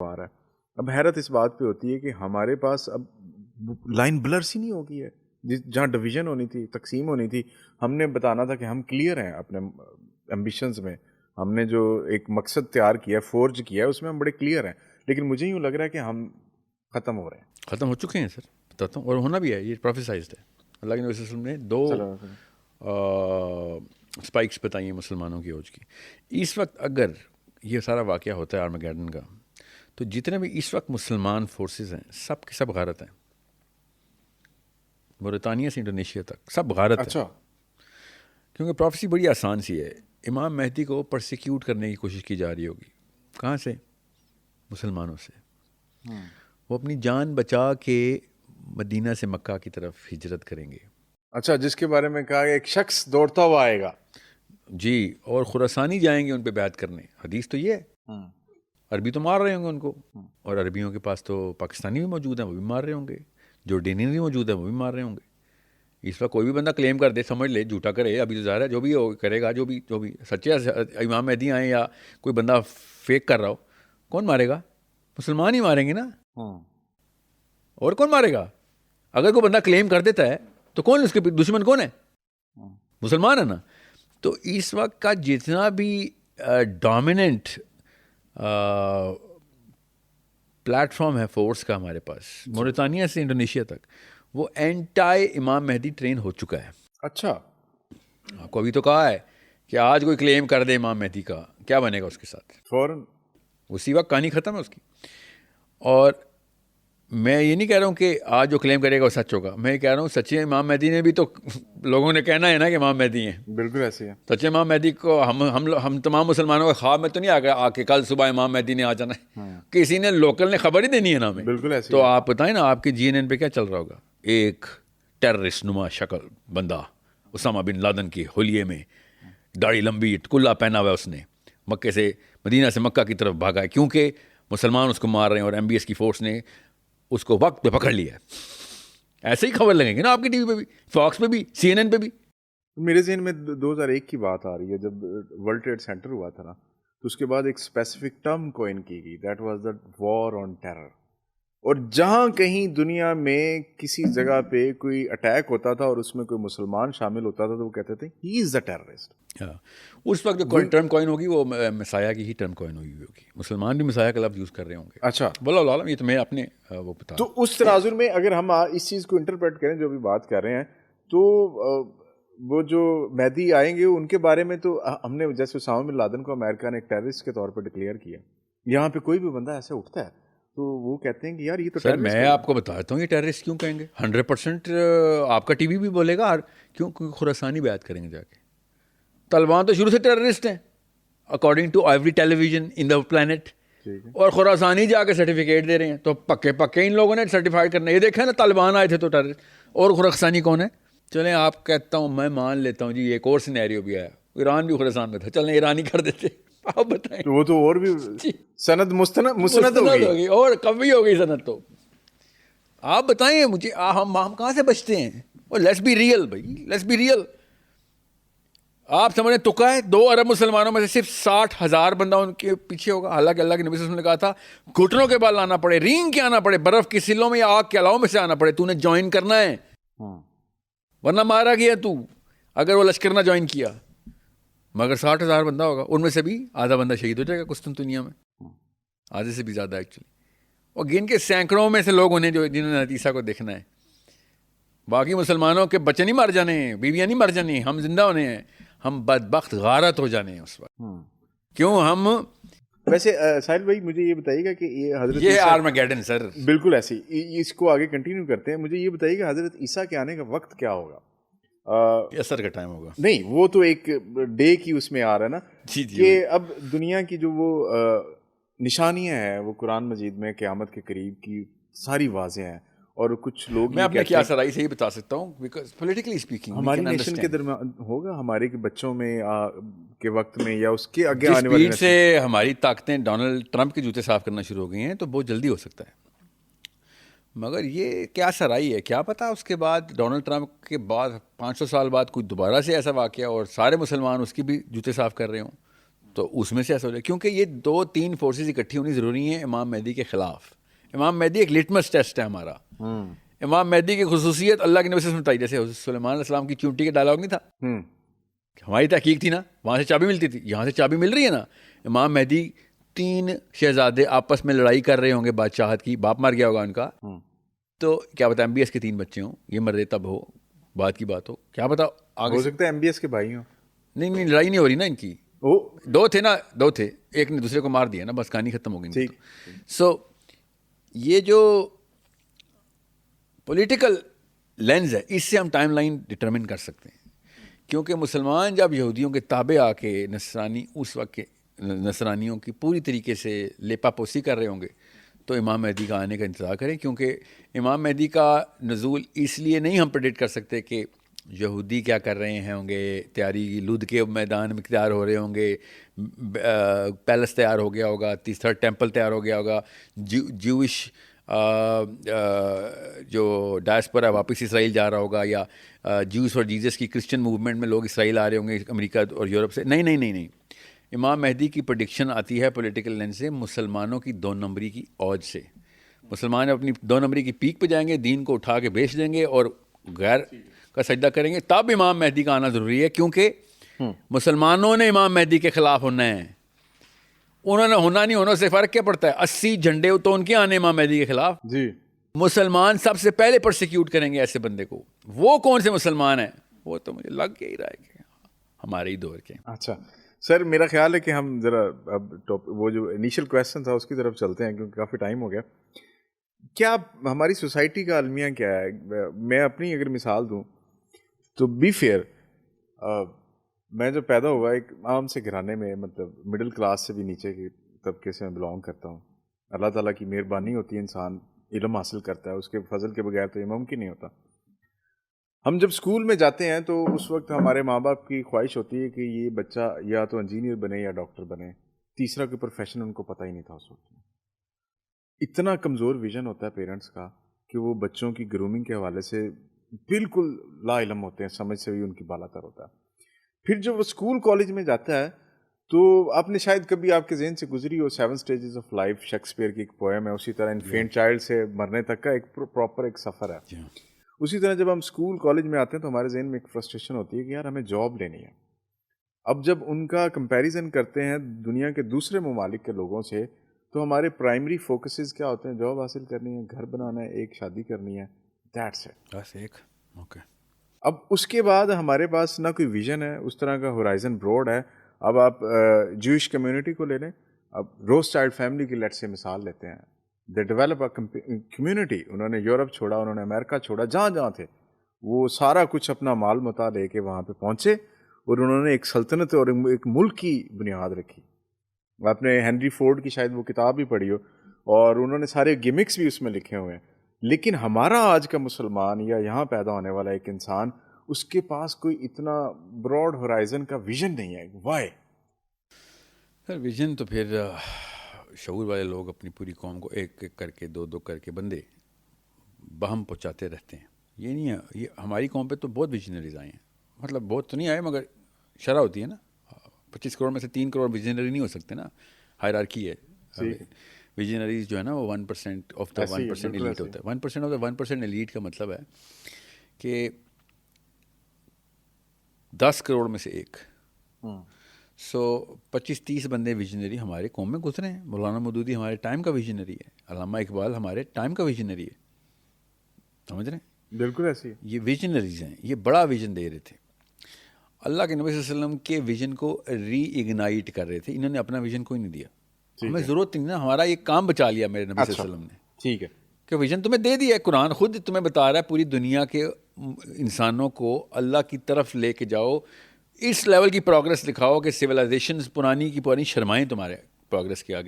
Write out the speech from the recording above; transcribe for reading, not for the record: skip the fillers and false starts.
آ رہا ہے. اب حیرت اس بات پہ ہوتی ہے کہ ہمارے پاس اب لائن بلر سی نہیں ہوگی ہے. جہاں ڈویژن ہونی تھی، تقسیم ہونی تھی، ہم نے بتانا تھا کہ ہم کلیئر ہیں اپنے ایمبیشنز میں، ہم نے جو ایک مقصد تیار کیا ہے، فورج کیا ہے، اس میں ہم بڑے کلیئر ہیں. لیکن مجھے یوں لگ رہا ہے کہ ہم ختم ہو رہے ہیں. ختم ہو چکے ہیں سر، بتاتا ہوں، اور ہونا بھی ہے. یہ پروفیسائزڈ ہے. اللہ کے نبی صلی اللہ علیہ وسلم نے 2 اسپائکس بتائی ہیں مسلمانوں کی عروج کی. اس وقت اگر یہ سارا واقعہ ہوتا ہے آرمیگیڈن کا، تو جتنے بھی اس وقت مسلمان فورسز ہیں سب کے سب غارت ہیں. موریتانیہ سے انڈونیشیا تک سب غارت اچھا. کیونکہ پروفیسی بڑی آسان سی ہے. امام مہدی کو پرسیکیوٹ کرنے کی کوشش کی جا رہی ہوگی. کہاں سے؟ مسلمانوں سے. وہ اپنی جان بچا کے مدینہ سے مکہ کی طرف ہجرت کریں گے. اچھا، جس کے بارے میں کہا ایک شخص دوڑتا ہوا آئے گا. جی، اور خراسانی جائیں گے ان پہ بیعت کرنے. حدیث تو یہ ہے. عربی تو مار رہے ہوں گے ان کو، اور عربیوں کے پاس تو پاکستانی بھی موجود ہیں، وہ بھی مار رہے ہوں گے. جورڈینین بھی موجود ہیں، وہ بھی مار رہے ہوں گے. اس وقت کوئی بھی بندہ کلیم کر دے، سمجھ لے، جھوٹا کرے، ابھی تو ظاہر ہے جو بھی کرے گا، جو بھی سچے امام مہدی آئیں یا کوئی بندہ فیک کر رہا ہو، کون مارے گا؟ مسلمان ہی ماریں گے نا. اور کون مارے گا؟ اگر کوئی بندہ کلیم کر دیتا ہے تو کون اس کے دشمن کون ہے؟ مسلمان ہے نا. تو اس وقت کا جتنا بھی ڈومیننٹ پلیٹ فارم ہے فورس کا ہمارے پاس، موریتانیہ سے انڈونیشیا تک، وہ اینٹائی امام مہدی ٹرین ہو چکا ہے. اچھا. آپ کو ابھی تو کہا ہے کہ آج کوئی کلیم کر دے امام مہدی کا، کیا بنے گا اس کے ساتھ؟ فوراً اسی وقت کہانی ختم ہے اس کی. اور میں یہ نہیں کہہ رہا ہوں کہ آج جو کلیم کرے گا وہ سچ ہوگا. میں یہ کہہ رہا ہوں سچے امام مہدی نے بھی تو لوگوں نے کہنا ہے نا کہ امام مہدی ہیں. بالکل ایسے ہے. سچے امام مہدی کو ہم تمام مسلمانوں کے خواب میں تو نہیں آ کے کل صبح امام مہدی نے آ جانا ہے. کسی نے لوکل نے خبر ہی دینی ہے نا ہمیں. بالکل ایسے. تو آپ بتائیں نا آپ کے جی این این پہ کیا چل رہا ہوگا؟ ایک ٹیررسٹ نما شکل بندہ اسامہ بن لادن کی حلیے میں، داڑھی لمبی، کلا پہنا ہوا ہے، اس نے مکے سے مدینہ سے مکہ کی طرف بھاگا ہے کیونکہ مسلمان اس کو مار رہے ہیں اور ایم بی ایس کی فورس نے اس کو وقت پہ پکڑ لیا ہے. ایسے ہی خبر لگیں گے نا آپ کی ٹی وی پہ بھی، فاکس پہ بھی، سی این این پہ بھی. میرے ذہن میں 2001 کی بات آ رہی ہے جب ورلڈ ٹریڈ سینٹر ہوا تھا نا، تو اس کے بعد ایک اسپیسیفک ٹرم کوئن کی گئی، that was the war on terror. اور جہاں کہیں دنیا میں کسی جگہ پہ کوئی اٹیک ہوتا تھا اور اس میں کوئی مسلمان شامل ہوتا تھا تو وہ کہتے تھے ہی از دا ٹیررسٹ. اس وقت جو ٹرم کوئن ہوگی وہ مسایہ کی ہی ٹرم کوئن ہوگی. مسلمان بھی مسایہ کا لفظ یوز کر رہے ہوں گے. اچھا، واللہ عالم. یہ تو میں اپنے وہ بتا. تو اس تناظر میں اگر ہم اس چیز کو انٹرپریٹ کریں جو بھی بات کر رہے ہیں، تو وہ جو مہدی آئیں گے ان کے بارے میں تو ہم نے جیسے اسامہ بن لادن کو امریکہ نے ایک ٹیررسٹ کے طور پر ڈکلیئر کیا. یہاں پہ کوئی بھی بندہ ایسے اٹھتا ہے تو وہ کہتے ہیں کہ یار یہ تو سر میں آپ کو بتاتا ہوں یہ ٹیررسٹ کیوں کہیں گے. 100% آپ کا ٹی وی بھی بولے گا. کیوں خراسانی بیعت کریں گے جا کے؟ طالبان تو شروع سے ٹیررسٹ ہیں according to every television in the planet, اور خراسانی جا کے سرٹیفکیٹ دے رہے ہیں. تو پکے ان لوگوں نے سرٹیفائی کرنا. یہ دیکھیں نا طالبان آئے تھے تو ٹیررسٹ، اور خراسانی کون ہے؟ چلیں آپ کہتا ہوں میں مان لیتا ہوں جی ایک اور سینیریو بھی آیا، ایران بھی خراسان میں تھا، چلیں ایرانی کر دیتے. آپ بتائیں وہ تو اور بھی سند مستند ہوگی اور کبھی ہوگی سند. تو آپ بتائیں مجھے ہم کہاں سے بچتے ہیں؟ اور لیٹس بی ریئل بھائی، لیٹس بی ریئل. آپ سمجھ رہے تکا ہے 2 ارب مسلمانوں میں سے صرف 60,000 بندہ ان کے پیچھے ہوگا. حالانکہ اللہ کے نبی صلی اللہ علیہ وسلم نے کہا تھا گھٹنوں کے بال آنا پڑے، رینگ کے آنا پڑے، برف کی سلوں میں یا آگ کے علاؤں میں سے آنا پڑے، تو نے جوائن کرنا ہے ورنہ مارا گیا تو اگر وہ لشکر نہ جوائن کیا. مگر 60,000 بندہ ہوگا، ان میں سے بھی آدھا بندہ شہید ہو جائے گا قسطنطنیہ میں، آدھے سے بھی زیادہ ایکچولی. اور گن کے سینکڑوں میں سے لوگ انہیں جنہوں نے عیسیٰ کو دیکھنا ہے. باقی مسلمانوں کے بچے نہیں مر جانے ہیں، بیویاں نہیں مر جانی، ہم زندہ ہونے ہیں. ہم بدبخت غارت ہو جانے ہیں اس وقت. کیوں ہم ویسے ساحل بھائی مجھے یہ بتائیے گا کہ یہ حضرت یہ آرمیگیڈن سر بالکل ایسے ہی اس کو آگے کنٹینیو کرتے ہیں. مجھے یہ بتائیے گا حضرت عیسیٰ کے آنے کا وقت کیا ہوگا؟ اثر کا ٹائم ہوگا. نہیں وہ تو ایک ڈے کی اس میں آ رہا ہے نا کہ اب دنیا کی جو وہ نشانیاں ہیں وہ قرآن مجید میں قیامت کے قریب کی ساری واضح ہیں. اور کچھ لوگ میں اپنے کیا سرائی سے ہی بتا سکتا ہوں بیکاز پولیٹیکلی اسپیکنگ ہماری نیشن کے درمیان ہوگا، ہمارے بچوں میں کے وقت میں یا اس کے آگے آنے والے سے ہماری طاقتیں ڈونلڈ ٹرمپ کے جوتے صاف کرنا شروع ہو گئی ہیں تو بہت جلدی ہو سکتا ہے. مگر یہ کیا سرائی ہے، کیا پتا اس کے بعد ڈونلڈ ٹرمپ کے بعد 500 سال بعد کوئی دوبارہ سے ایسا واقعہ اور سارے مسلمان اس کی بھی جوتے صاف کر رہے ہوں تو اس میں سے ایسا ہو جائے, کیونکہ یہ 2-3 فورسز اکٹھی ہونی ضروری ہیں امام مہدی کے خلاف. امام مہدی ایک لٹمس ٹیسٹ ہے ہمارا. امام مہدی کی خصوصیت اللہ کے نبی سے بتائی, جیسے حضرت سلیمان علیہ السلام کی چونٹی کے ڈائلاگ نہیں تھا, ہماری تحقیق تھی نا, وہاں سے چابی ملتی تھی, یہاں سے چابی مل رہی ہے نا. امام مہدی 3 شہزادے آپس میں لڑائی کر رہے ہوں گے بادشاہت کی, باپ مر گیا ہوگا ان کا, تو کیا پتا MBS کے 3 بچے ہوں, یہ مرے تب ہو, بات کی بات ہو, کیا پتا آگے ہو سکتا ہے MBS کے بھائی ہوں. نہیں لڑائی نہیں ہو رہی نا ان کی, 2 تھے, ایک نے دوسرے کو مار دیا نا, بس کہانی ختم ہو گئی. سو یہ جو پولیٹیکل لینز ہے, اس سے ہم ٹائم لائن ڈٹرمن کر سکتے ہیں, کیونکہ مسلمان جب یہودیوں کے تابع آ کے نصرانی اس وقت کے نصرانیوں کی پوری طریقے سے لیپا پوسی کر رہے ہوں گے, تو امام مہدی کا آنے کا انتظار کریں, کیونکہ امام مہدی کا نزول اس لیے نہیں ہم پریڈکٹ کر سکتے کہ یہودی کیا کر رہے ہوں گے, تیاری لود کے میدان میں تیار ہو رہے ہوں گے, پیلس تیار ہو گیا ہوگا, 3rd ٹیمپل تیار ہو گیا ہوگا, جوش جو ڈائسپورا واپس اسرائیل جا رہا ہوگا, یا جوس اور جیزس کی کرسچن موومنٹ میں لوگ اسرائیل آ رہے ہوں گے امریکہ اور یورپ سے. نہیں. امام مہدی کی پریڈکشن آتی ہے پولیٹیکل لینس سے, مسلمانوں کی 2 نمبری کی اوج سے. مسلمان اپنی 2 نمبری کی پیک پہ جائیں گے, دین کو اٹھا کے بیچ دیں گے اور غیر کا سجدہ کریں گے, تب امام مہدی کا آنا ضروری ہے, کیونکہ مسلمانوں نے امام مہدی کے خلاف ہونا ہے. انہوں نے ہونا نہیں ہونا سے فرق کیا پڑتا ہے, 80 جھنڈے تو ان کے آنے امام مہدی کے خلاف. جی مسلمان سب سے پہلے پرسیکیوٹ کریں گے ایسے بندے کو. وہ کون سے مسلمان ہیں, وہ تو مجھے لگ ہی رہا ہے کہ ہمارے ہی دور کے. اچھا سر, میرا خیال ہے کہ ہم ذرا اب وہ جو انیشیل کویسچن تھا اس کی طرف چلتے ہیں, کیونکہ کافی ٹائم ہو گیا. کیا ہماری سوسائٹی کا المیہ کیا ہے؟ میں اپنی اگر مثال دوں تو بی فیئر, میں جو پیدا ہوا ایک عام سے گھرانے میں, مطلب مڈل کلاس سے بھی نیچے کے طبقے سے میں بلانگ کرتا ہوں. اللہ تعالیٰ کی مہربانی ہوتی ہے, انسان علم حاصل کرتا ہے, اس کے فضل کے بغیر تو یہ ممکن نہیں ہوتا. ہم جب اسکول میں جاتے ہیں تو اس وقت ہمارے ماں باپ کی خواہش ہوتی ہے کہ یہ بچہ یا تو انجینئر بنے یا ڈاکٹر بنے, تیسرا کوئی پروفیشن ان کو پتہ ہی نہیں تھا اس وقت میں. اتنا کمزور ویژن ہوتا ہے پیرنٹس کا کہ وہ بچوں کی گرومنگ کے حوالے سے بالکل لا علم ہوتے ہیں, سمجھ سے بھی ان کی بالا تر ہوتا ہے. پھر جب وہ اسکول کالج میں جاتا ہے تو آپ نے شاید کبھی آپ کے ذہن سے گزری ہو 7 اسٹیجز آف لائف, شیکسپیئر کی ایک پوئم ہے, اسی طرح انفینٹ چائلڈ سے مرنے تک کا ایک پراپر ایک سفر ہے. اسی طرح جب ہم اسکول کالج میں آتے ہیں تو ہمارے ذہن میں ایک فرسٹریشن ہوتی ہے کہ یار ہمیں جاب لینی ہے. اب جب ان کا کمپیریزن کرتے ہیں دنیا کے دوسرے ممالک کے لوگوں سے تو ہمارے پرائمری فوکسز کیا ہوتے ہیں, جاب حاصل کرنی ہے, گھر بنانا ہے, ایک شادی کرنی ہے, دیٹس اٹ. بس ایک اوکے. اب اس کے بعد ہمارے پاس نہ کوئی ویژن ہے, اس طرح کا ہورائزن براڈ ہے. اب آپ جوئش کمیونٹی کو لے لیں, اب روز چائلڈ فیملی کی لیٹ سے مثال لیتے ہیں, دے ڈیولپ اے کمیونٹی. انہوں نے یورپ چھوڑا, انہوں نے امریکہ چھوڑا, جہاں جہاں تھے وہ سارا کچھ اپنا مال متا لے کے وہاں پہ پہنچے اور انہوں نے ایک سلطنت اور ایک ملک کی بنیاد رکھی. آپ نے ہنری فورڈ کی شاید وہ کتاب بھی پڑھی ہو, اور انہوں نے سارے گیمکس بھی اس میں لکھے ہوئے ہیں. لیکن ہمارا آج کا مسلمان یا یہاں پیدا ہونے والا ایک انسان, اس کے پاس کوئی اتنا براڈ ہورائزن کا ویژن نہیں ہے. وائی سر؟ ویژن تو پھر شعور والے لوگ اپنی پوری قوم کو ایک ایک کر کے 2 کر کے بندے بہم پہنچاتے رہتے ہیں. یہ نہیں ہے, یہ ہماری قوم پہ تو بہت ویژنریز آئے ہیں, مطلب بہت تو نہیں آئے مگر شرح ہوتی ہے نا. 25 کروڑ میں سے 3 کروڑ ویژنری نہیں ہو سکتے نا, ہائرارکی ہے. ویژنریز جو ہے نا وہ 1% آف دا 1% ایلیٹ ہوتا ہے. 1% آف دا 1% ایلیٹ کا مطلب ہے کہ 10 کروڑ میں سے ایک. سو 25-30 بندے ویژنری ہمارے قوم میں گزرے ہیں. مولانا مودودی ہمارے ٹائم کا ویژنری ہے, علامہ اقبال ہمارے ٹائم کا ویژنری ہے. سمجھ رہے ہیں؟ بالکل ایسی یہ ویژنریز ہیں, یہ بڑا ویژن دے رہے تھے. اللہ کے نبی صلی اللہ علیہ وسلم کے ویژن کو ری اگنائٹ کر رہے تھے. انہوں نے اپنا ویژن کوئی نہیں دیا, ہمیں ضرورت نہیں نا, ہمارا یہ کام بچا لیا میرے نبی صلی اللہ علیہ وسلم نے. ٹھیک ہے کہ ویژن تمہیں دے دیا ہے, قرآن خود تمہیں بتا رہا ہے پوری دنیا کے انسانوں کو اللہ کی طرف لے کے جاؤ, اس لیول کی پروگرس دکھاؤ کہ سویلائزیشنز پرانی کی پرانی شرمائیں تمہارے پروگرس کے آگے.